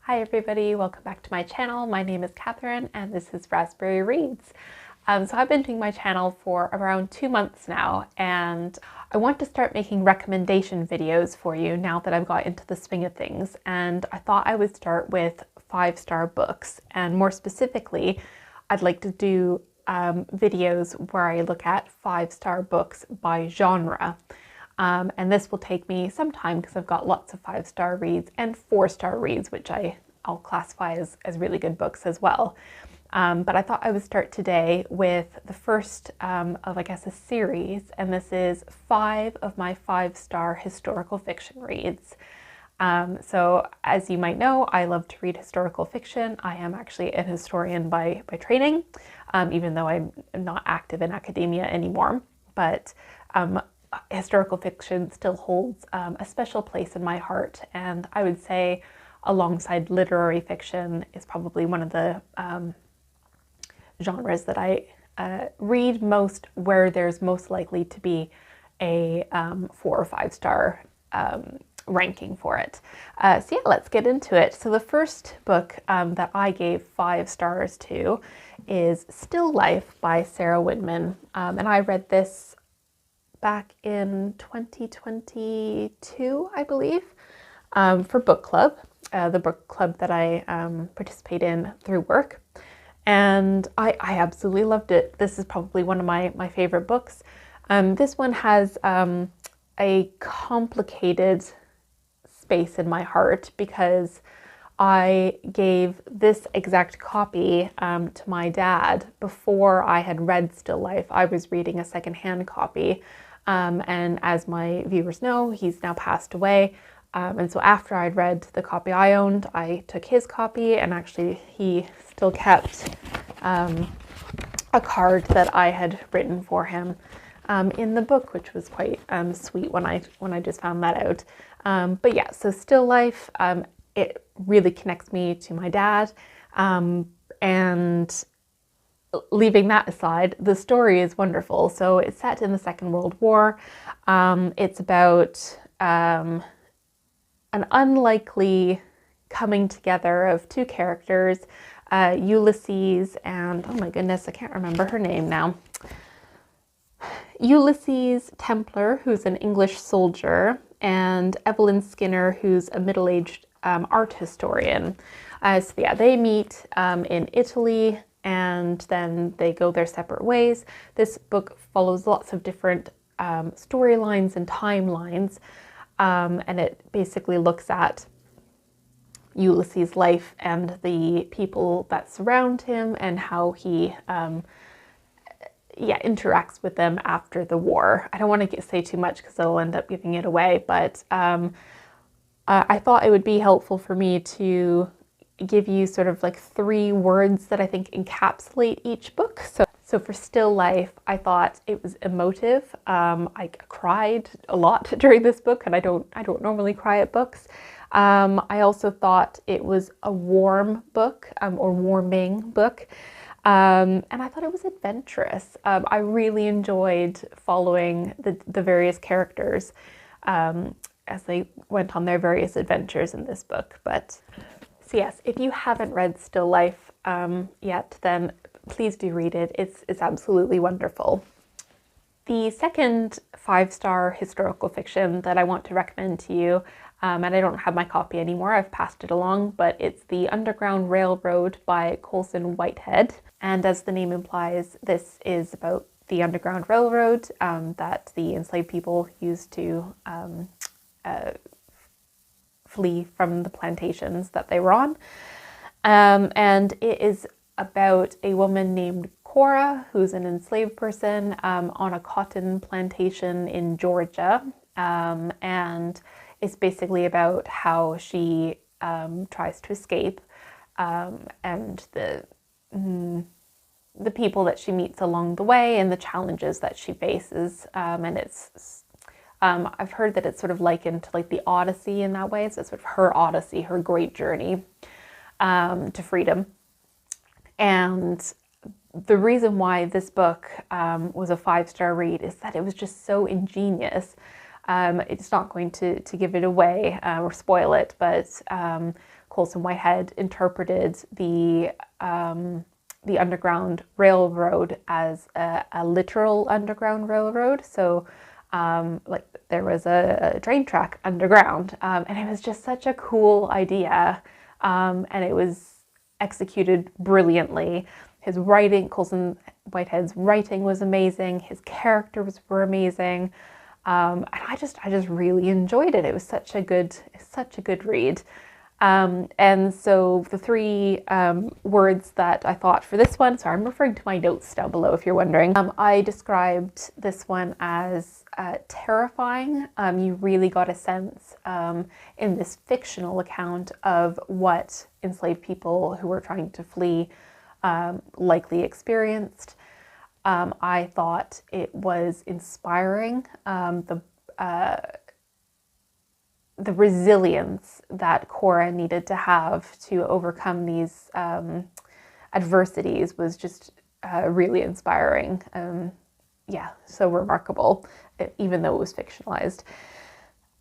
Hi everybody, welcome back to my channel. My name is Catherine and this is Raspberry Reads. So I've been doing my channel for around 2 months now, and I want to start making recommendation videos for you now that I've got into the swing of things. And I thought I would start with 5-star books, and more specifically, I'd like to do videos where I look at 5-star books by genre. And this will take me some time because I've got lots of 5-star reads and 4-star reads, which I'll classify as really good books as well. But I thought I would start today with the first of, I guess, a series, and this is 5 of my 5-star historical fiction reads. So as you might know, I love to read historical fiction. I am actually a historian by training, even though I'm not active in academia anymore. But historical fiction still holds a special place in my heart, and I would say alongside literary fiction is probably one of the genres that I read most, where there's most likely to be a 4 or 5-star ranking for it. So yeah, let's get into it. So the first book that I gave 5 stars to is Still Life by Sarah Winman, and I read this back in 2022, I believe, for book club, the book club that I participate in through work. And I absolutely loved it. This is probably one of my favorite books. This one has a complicated space in my heart because I gave this exact copy to my dad before I had read Still Life. I was reading a secondhand copy. And as my viewers know, he's now passed away. And so after I'd read the copy I owned, I took his copy, and actually he still kept a card that I had written for him in the book, which was quite sweet when I just found that out. But yeah, so Still Life, it really connects me to my dad. And leaving that aside, the story is wonderful. So it's set in the Second World War. It's about an unlikely coming together of 2 characters, Ulysses and, oh my goodness, I can't remember her name now. Ulysses Templar, who's an English soldier, and Evelyn Skinner, who's a middle-aged art historian. So yeah, they meet in Italy, and then they go their separate ways. This book follows lots of different storylines and timelines, and it basically looks at Ulysses' life and the people that surround him and how he interacts with them after the war. I don't want to say too much because it'll end up giving it away, but I thought it would be helpful for me to give you sort of like 3 words that I think encapsulate each book. So for Still Life, I thought it was emotive. I cried a lot during this book, and I don't normally cry at books. I also thought it was a warm book, or warming book. And I thought it was adventurous. I really enjoyed following the various characters as they went on their various adventures in this book. So yes, if you haven't read Still Life yet, then please do read it. It's absolutely wonderful. The second 5-star historical fiction that I want to recommend to you, and I don't have my copy anymore, I've passed it along, but it's The Underground Railroad by Colson Whitehead. And as the name implies, this is about the Underground Railroad that the enslaved people used to flee from the plantations that they were on. And it is about a woman named Cora, who's an enslaved person on a cotton plantation in Georgia. And it's basically about how she tries to escape and the people that she meets along the way and the challenges that she faces. And it's I've heard that it's sort of likened to like the Odyssey in that way. So it's sort of her Odyssey, her great journey to freedom. And the reason why this book was a 5-star read is that it was just so ingenious. It's not going to give it away or spoil it, but Colson Whitehead interpreted the Underground Railroad as a literal Underground Railroad. So like there was a train track underground, and it was just such a cool idea, and it was executed brilliantly. His writing, Colson Whitehead's writing was amazing. His characters were amazing. And I just really enjoyed it. It was such a good read. And so the three words that I thought for this one, so I'm referring to my notes down below if you're wondering. I described this one as terrifying. You really got a sense in this fictional account of what enslaved people who were trying to flee likely experienced. I thought it was inspiring, the resilience that Cora needed to have to overcome these adversities was just really inspiring. Yeah, so remarkable, even though it was fictionalized.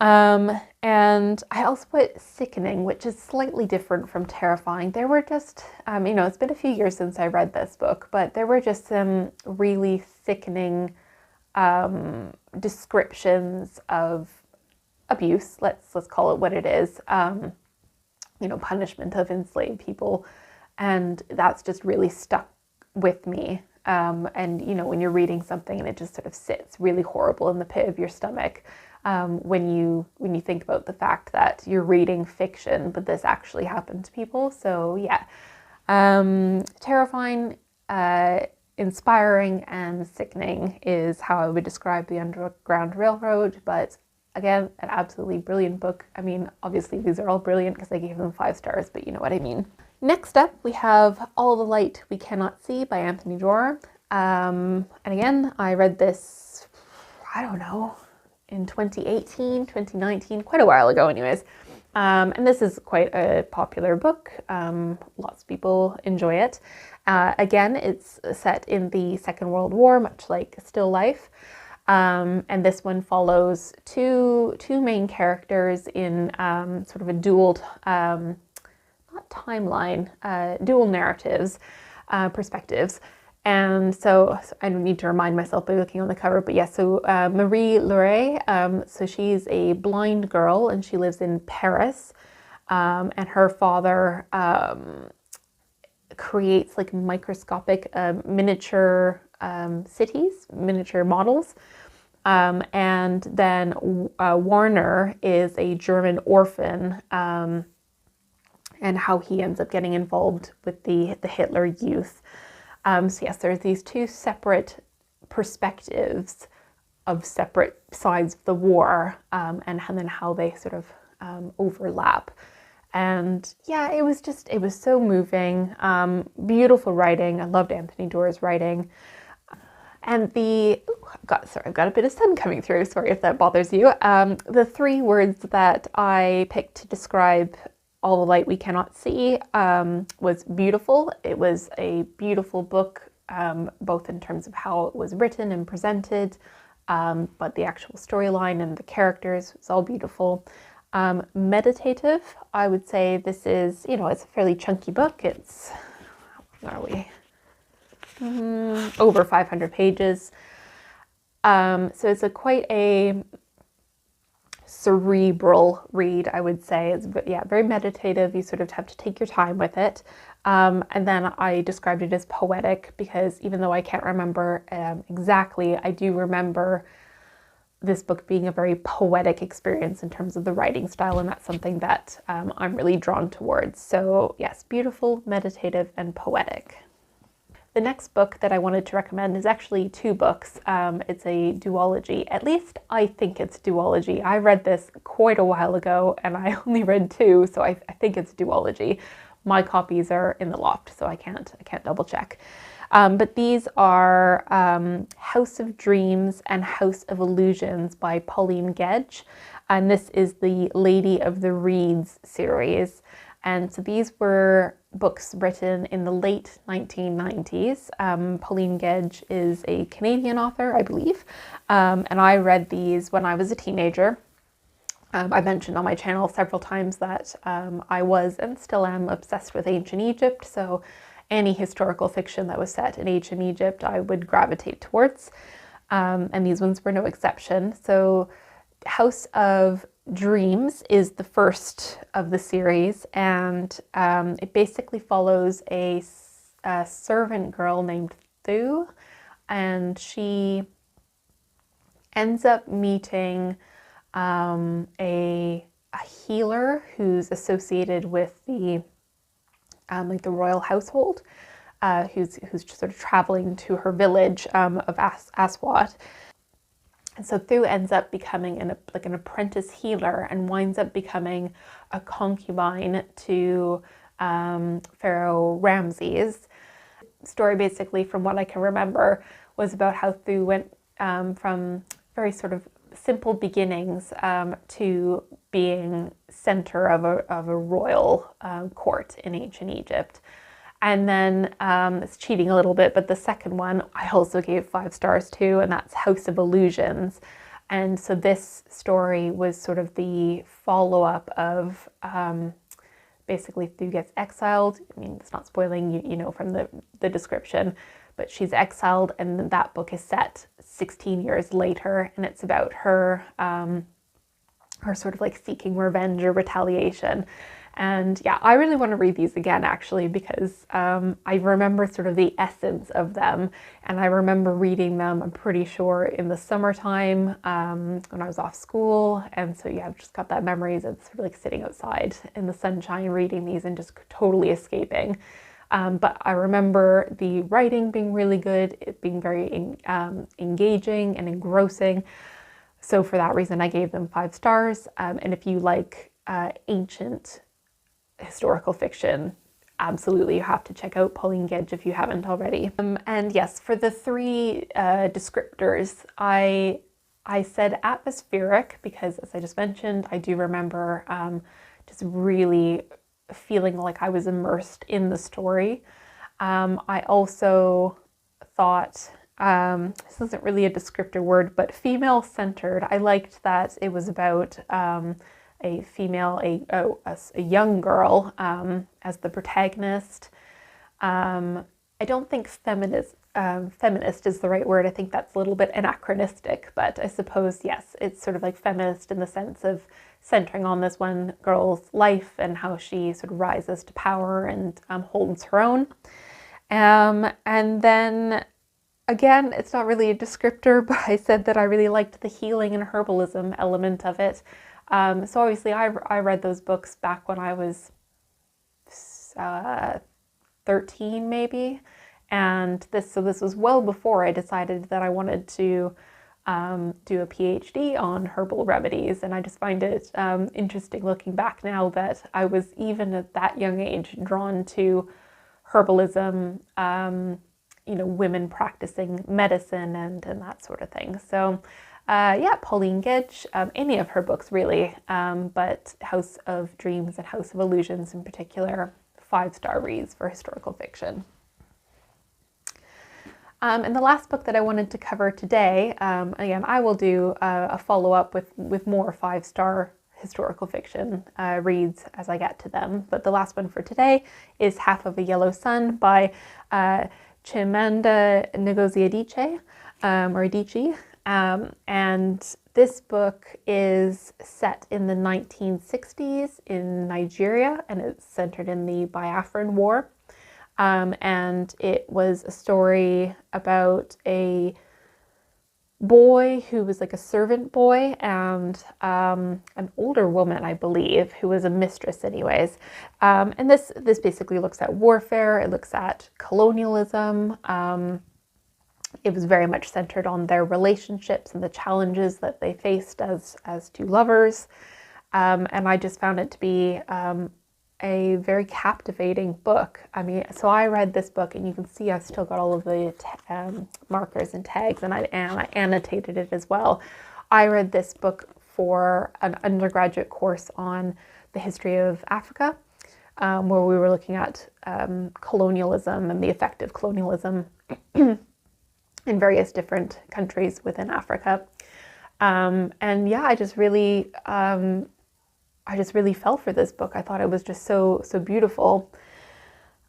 And I also put sickening, which is slightly different from terrifying. There were just, you know, it's been a few years since I read this book, but there were just some really sickening descriptions of abuse, let's call it what it is, you know, punishment of enslaved people. And that's just really stuck with me. And, you know, when you're reading something and it just sort of sits really horrible in the pit of your stomach, when you think about the fact that you're reading fiction, but this actually happened to people. So yeah, terrifying, inspiring, and sickening is how I would describe the Underground Railroad. But again, an absolutely brilliant book. I mean, obviously these are all brilliant because I gave them 5 stars, but you know what I mean. Next up, we have All the Light We Cannot See by Anthony Doerr. And again, I read this, I don't know, in 2018, 2019, quite a while ago anyways. And this is quite a popular book. Lots of people enjoy it. Again, it's set in the Second World War, much like Still Life. And this one follows two main characters in sort of a dual, not timeline, dual narratives, perspectives. And so I don't need to remind myself by looking on the cover, but yeah, so Marie Laure, so she's a blind girl and she lives in Paris, and her father creates like microscopic miniature cities, miniature models. And then Warner is a German orphan, and how he ends up getting involved with the Hitler Youth. So yes, there's these two separate perspectives of separate sides of the war, and then how they sort of overlap. And yeah, it was so moving, beautiful writing. I loved Anthony Doerr's writing. And I've got a bit of sun coming through. Sorry if that bothers you. The 3 words that I picked to describe All the Light We Cannot See was beautiful. It was a beautiful book, both in terms of how it was written and presented, but the actual storyline and the characters was all beautiful. Meditative, I would say this is, you know, it's a fairly chunky book. It's, where are we? Over 500 pages. So it's quite a cerebral read, I would say. It's, yeah, very meditative. You sort of have to take your time with it. And then I described it as poetic because even though I can't remember exactly, I do remember this book being a very poetic experience in terms of the writing style, and that's something that I'm really drawn towards. So yes, beautiful, meditative, and poetic. The next book that I wanted to recommend is actually 2 books. It's a duology. At least I think it's duology. I read this quite a while ago and I only read 2, so I think it's duology. My copies are in the loft, so I can't double check. But these are House of Dreams and House of Illusions by Pauline Gedge. And this is the Lady of the Reeds series. And so these were books written in the late 1990s. Pauline Gedge is a Canadian author, I believe. And I read these when I was a teenager. I mentioned on my channel several times that I was and still am obsessed with ancient Egypt. So any historical fiction that was set in ancient Egypt, I would gravitate towards. And these ones were no exception. So House of Dreams is the first of the series, and it basically follows a servant girl named Thu, and she ends up meeting a healer who's associated with the like the royal household, who's sort of traveling to her village of Aswat. And so Thu ends up becoming an apprentice healer and winds up becoming a concubine to Pharaoh Ramses. The story, basically, from what I can remember, was about how Thu went from very sort of simple beginnings to being center of a royal court in ancient Egypt. And then it's cheating a little bit, but the second one I also gave 5 stars to, and that's House of Illusions. And so this story was sort of the follow-up of basically Thu gets exiled. I mean, it's not spoiling, you know, from the description, but she's exiled, and that book is set 16 years later, and it's about her her sort of like seeking revenge or retaliation. And yeah, I really want to read these again, actually, because I remember sort of the essence of them, and I remember reading them, I'm pretty sure, in the summertime when I was off school. And so yeah, I've just got that memories of sort of like sitting outside in the sunshine reading these and just totally escaping. But I remember the writing being really good, it being very engaging and engrossing. So for that reason, I gave them 5 stars. And if you like ancient historical fiction, absolutely you have to check out Pauline Gedge if you haven't already. And yes, for the 3 descriptors, I said atmospheric because, as I just mentioned, I do remember just really feeling like I was immersed in the story. I also thought, this isn't really a descriptor word, but female-centered. I liked that it was about a female, a young girl as the protagonist. I don't think feminist is the right word. I think that's a little bit anachronistic, but I suppose, yes, it's sort of like feminist in the sense of centering on this one girl's life and how she sort of rises to power and holds her own. And then again, it's not really a descriptor, but I said that I really liked the healing and herbalism element of it. So obviously I read those books back when I was 13 maybe, and this was well before I decided that I wanted to do a PhD on herbal remedies, and I just find it interesting looking back now that I was even at that young age drawn to herbalism, you know, women practicing medicine and that sort of thing. So yeah, Pauline Gedge, any of her books really, but House of Dreams and House of Illusions in particular, 5-star reads for historical fiction. And the last book that I wanted to cover today, again, I will do a follow-up with more 5-star historical fiction reads as I get to them. But the last one for today is Half of a Yellow Sun by Chimamanda Ngozi Adichie, or Adichie. And this book is set in the 1960s in Nigeria, and it's centered in the Biafran War. And it was a story about a boy who was like a servant boy and an older woman, I believe, who was a mistress anyways. And this basically looks at warfare, it looks at colonialism. It was very much centered on their relationships and the challenges that they faced as 2 lovers. And I just found it to be a very captivating book. I mean, so I read this book, and you can see I've still got all of the markers and tags, and I annotated it as well. I read this book for an undergraduate course on the history of Africa. where we were looking at colonialism and the effect of colonialism in various different countries within Africa. And yeah, I just really fell for this book. I thought it was just so beautiful.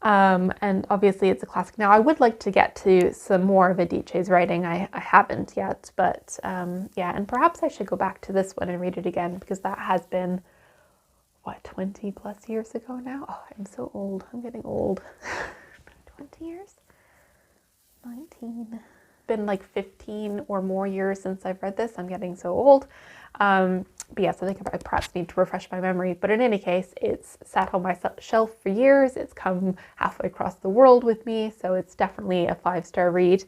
And obviously it's a classic. Now I would like to get to some more of Adichie's writing. I haven't yet, but yeah, and perhaps I should go back to this one and read it again, because that has been, what, 20 plus years ago now? Oh, I'm so old. I'm getting old. 20 years? 19. Been like 15 or more years since I've read this. I'm getting so old. But yes, I think I perhaps need to refresh my memory. But in any case, it's sat on my shelf for years. It's come halfway across the world with me. So it's definitely a 5-star read.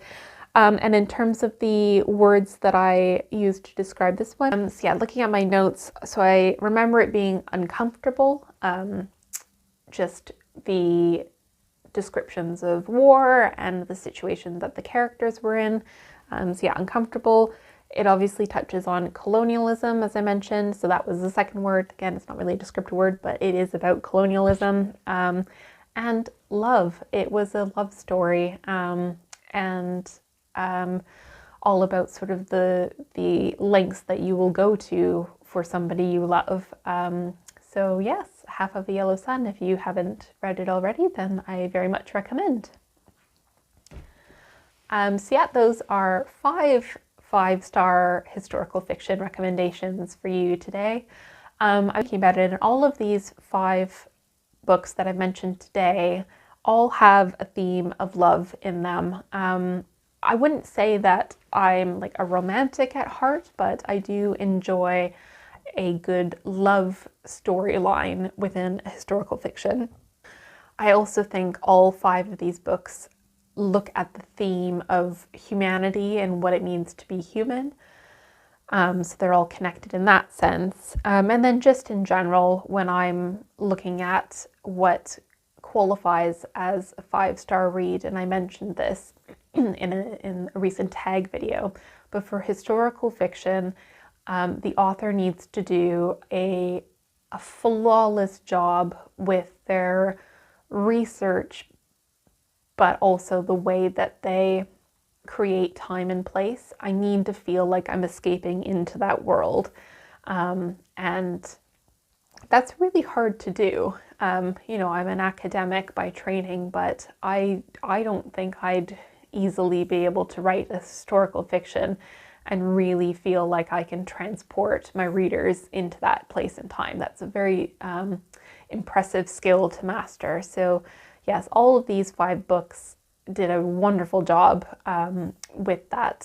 And in terms of the words that I used to describe this one, so yeah, looking at my notes, so I remember it being uncomfortable, just the descriptions of war and the situation that the characters were in. So yeah, uncomfortable. It obviously touches on colonialism, as I mentioned. So that was the second word. Again, it's not really a descriptive word, but it is about colonialism. And love. It was a love story. And all about sort of the lengths that you will go to for somebody you love. So yes, Half of a Yellow Sun. If you haven't read it already, then I very much recommend. So yeah, those are 5-star historical fiction recommendations for you today. I'm thinking about it, and all of these 5 books that I mentioned today all have a theme of love in them. I wouldn't say that I'm like a romantic at heart, but I do enjoy a good love storyline within historical fiction. I also think all 5 of these books look at the theme of humanity and what it means to be human. So they're all connected in that sense. And then just in general, when I'm looking at what qualifies as a 5-star read, and I mentioned this in a recent tag video, but for historical fiction, the author needs to do a flawless job with their research, but also the way that they create time and place. I need to feel like I'm escaping into that world. And that's really hard to do. You know, I'm an academic by training, but I don't think I'd easily be able to write a historical fiction and really feel like I can transport my readers into that place and time. That's a very impressive skill to master. So yes, all of these 5 books did a wonderful job with that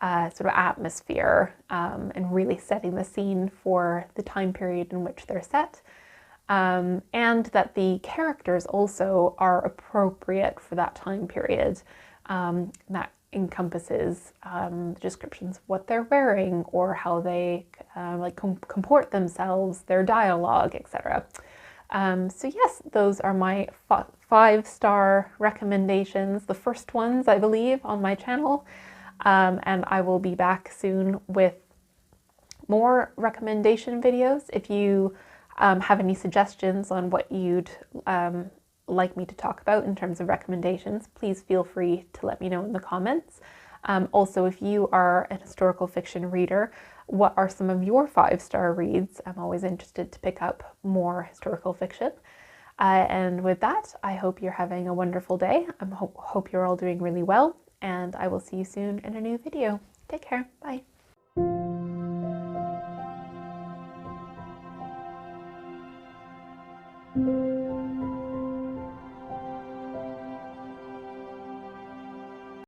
sort of atmosphere and really setting the scene for the time period in which they're set. And that the characters also are appropriate for that time period. That encompasses descriptions of what they're wearing or how they comport themselves, their dialogue, etc. So yes, those are my 5-star recommendations, the first ones, I believe, on my channel. And I will be back soon with more recommendation videos. If you have any suggestions on what you'd like me to talk about in terms of recommendations, please feel free to let me know in the comments. Also, if you are a historical fiction reader, what are some of your 5-star reads? I'm always interested to pick up more historical fiction. And with that, I hope you're having a wonderful day. I hope you're all doing really well, and I will see you soon in a new video. Take care. Bye.